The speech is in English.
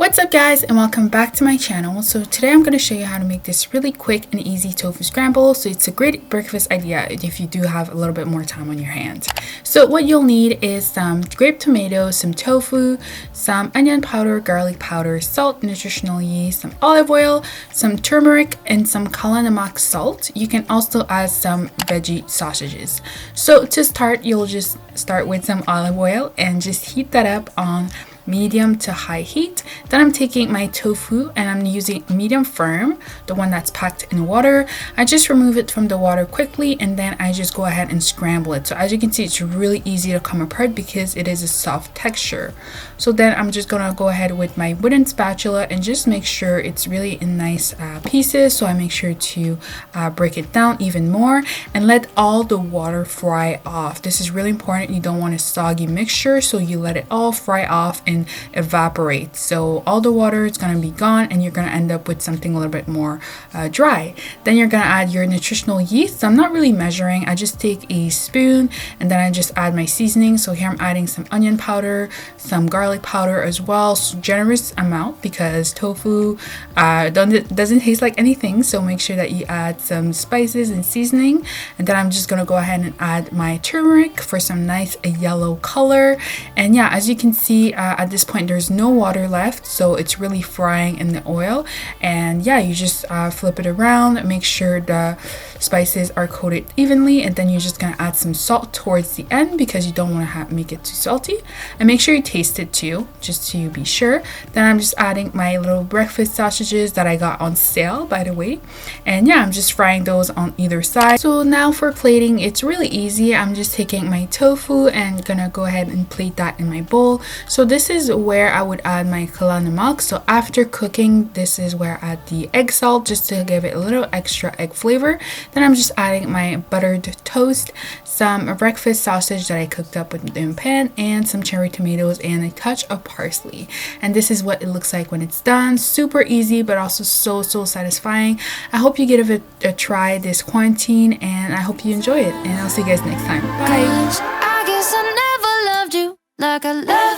What's up guys, and welcome back to my channel. So today I'm going to show you how to make this really quick and easy tofu scramble. So it's a great breakfast idea if you do have a little bit more time on your hands. So what you'll need is some grape tomatoes, some tofu, some onion powder, garlic powder, salt, nutritional yeast, some olive oil, some turmeric, and some kala namak salt. You can also add some veggie sausages. So to start, you'll just start with some olive oil and just heat that up on medium to high heat. Then I'm taking my tofu and I'm using medium firm, the one that's packed in water. I just remove it from the water quickly and then I just go ahead and scramble it. So as you can see, it's really easy to come apart because it is a soft texture. So then I'm just gonna go ahead with my wooden spatula and just make sure it's really in nice pieces. So I make sure to break it down even more and let all the water fry off. This is really important. You don't want a soggy mixture, so you let it all fry off and evaporate. So all the water is going to be gone and you're going to end up with something a little bit more dry. Then you're going to add your nutritional yeast. So I'm not really measuring. I just take a spoon and then I just add my seasoning. So here I'm adding some onion powder, some garlic powder as well. So generous amount because tofu doesn't taste like anything. So make sure that you add some spices and seasoning. And then I'm just going to go ahead and add my turmeric for some nice yellow color. And yeah, as you can see, at this point there's no water left, so it's really frying in the oil. And yeah, you just flip it around, make sure the spices are coated evenly, and then you're just gonna add some salt towards the end because you don't want to make it too salty. And make sure you taste it too, just to be sure. Then I'm just adding my little breakfast sausages that I got on sale, by the way. And yeah, I'm just frying those on either side. So now for plating, it's really easy. I'm just taking my tofu and gonna go ahead and plate that in my bowl. So this is where I would add my kala namak. So after cooking, this is where I add the egg salt just to give it a little extra egg flavor. Then I'm just adding my buttered toast, some breakfast sausage that I cooked up in the pan, and some cherry tomatoes and a touch of parsley. And this is what it looks like when it's done. Super easy, but also so satisfying. I hope you give it a try this quarantine, and I hope you enjoy it. And I'll see you guys next time. Bye. I guess I never loved you like I love